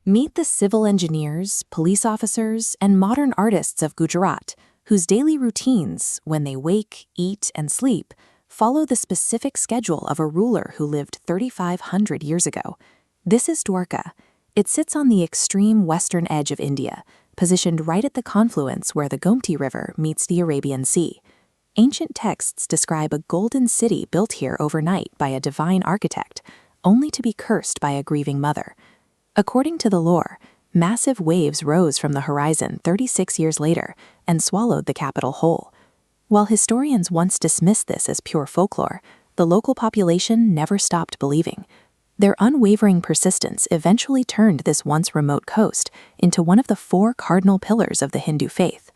Meet the civil engineers, police officers, and modern artists of Gujarat, whose daily routines, when they wake, eat, and sleep, follow the specific schedule of a ruler who lived 3,500 years ago. This is Dwarka. It sits on the extreme western edge of India, positioned right at the confluence where the Gomti River meets the Arabian Sea. Ancient texts describe a golden city built here overnight by a divine architect, only to be cursed by a grieving mother. According to the lore, massive waves rose from the horizon 36 years later and swallowed the capital whole. While historians once dismissed this as pure folklore, the local population never stopped believing. Their unwavering persistence eventually turned this once remote coast into one of the 4 cardinal pillars of the Hindu faith.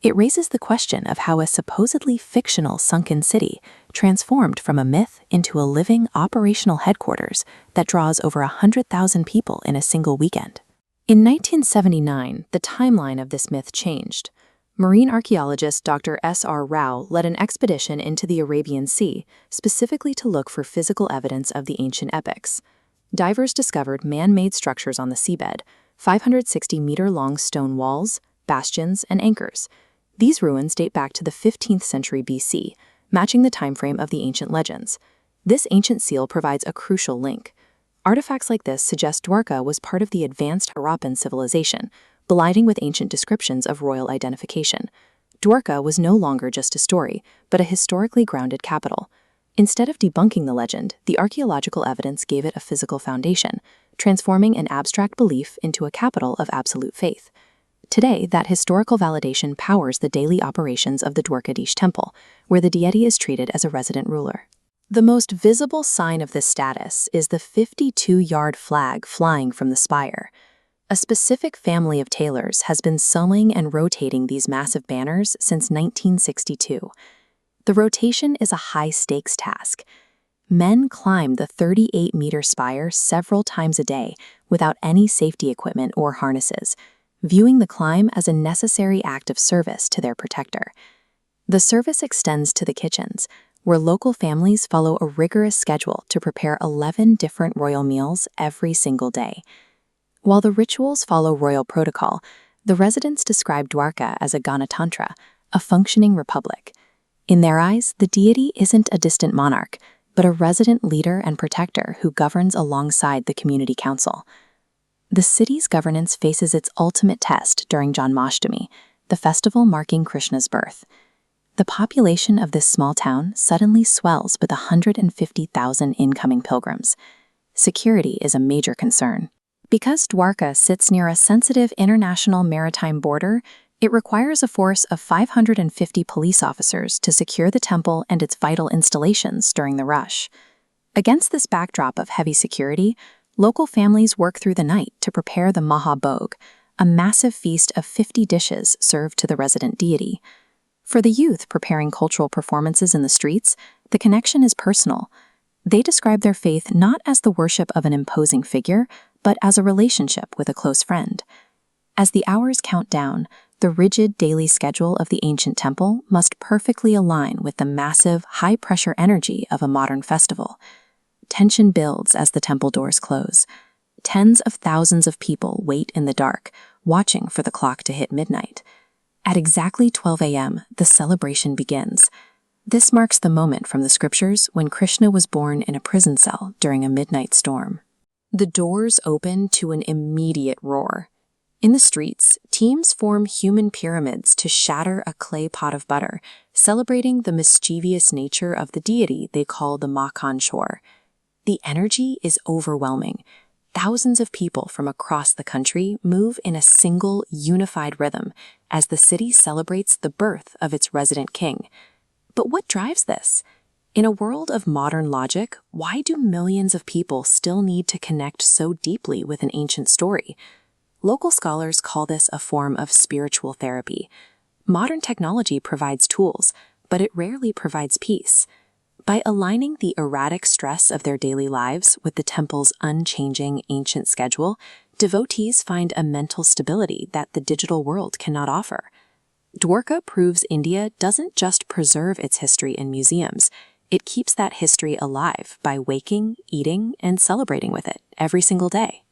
It raises the question of how a supposedly fictional sunken city transformed from a myth into a living operational headquarters that draws over 100,000 people in a single weekend. In 1979, the timeline of this myth changed. Marine archaeologist Dr. S.R. Rao led an expedition into the Arabian Sea, specifically to look for physical evidence of the ancient epics. Divers discovered man-made structures on the seabed, 560-meter-long stone walls, bastions, and anchors. These ruins date back to the 15th century BC, matching the timeframe of the ancient legends. This ancient seal provides a crucial link. Artifacts like this suggest Dwarka was part of the advanced Harappan civilization, colliding with ancient descriptions of royal identification. Dwarka was no longer just a story, but a historically grounded capital. Instead of debunking the legend, the archaeological evidence gave it a physical foundation, transforming an abstract belief into a capital of absolute faith. Today, that historical validation powers the daily operations of the Dwarkadhish Temple, where the deity is treated as a resident ruler. The most visible sign of this status is the 52-yard flag flying from the spire. A specific family of tailors has been sewing and rotating these massive banners since 1962. The rotation is a high-stakes task. Men climb the 38-meter spire several times a day without any safety equipment or harnesses, viewing the climb as a necessary act of service to their protector. The service extends to the kitchens, where local families follow a rigorous schedule to prepare 11 different royal meals every single day. While the rituals follow royal protocol, the residents describe Dwarka as a Ganatantra, a functioning republic. In their eyes, the deity isn't a distant monarch, but a resident leader and protector who governs alongside the community council. The city's governance faces its ultimate test during Janmashtami, the festival marking Krishna's birth. The population of this small town suddenly swells with 150,000 incoming pilgrims. Security is a major concern. Because Dwarka sits near a sensitive international maritime border, it requires a force of 550 police officers to secure the temple and its vital installations during the rush. Against this backdrop of heavy security, local families work through the night to prepare the Mahabhog, a massive feast of 50 dishes served to the resident deity. For the youth preparing cultural performances in the streets, the connection is personal. They describe their faith not as the worship of an imposing figure, but as a relationship with a close friend. As the hours count down, the rigid daily schedule of the ancient temple must perfectly align with the massive, high-pressure energy of a modern festival. Tension builds as the temple doors close. Tens of thousands of people wait in the dark, watching for the clock to hit midnight. At exactly 12 a.m., the celebration begins. This marks the moment from the scriptures when Krishna was born in a prison cell during a midnight storm. The doors open to an immediate roar. In the streets, teams form human pyramids to shatter a clay pot of butter, celebrating the mischievous nature of the deity they call the Makhan Chor. The energy is overwhelming. Thousands of people from across the country move in a single, unified rhythm as the city celebrates the birth of its resident king. But what drives this? In a world of modern logic, why do millions of people still need to connect so deeply with an ancient story? Local scholars call this a form of spiritual therapy. Modern technology provides tools, but it rarely provides peace. By aligning the erratic stress of their daily lives with the temple's unchanging ancient schedule, devotees find a mental stability that the digital world cannot offer. Dwarka proves India doesn't just preserve its history in museums, it keeps that history alive by waking, eating, and celebrating with it every single day.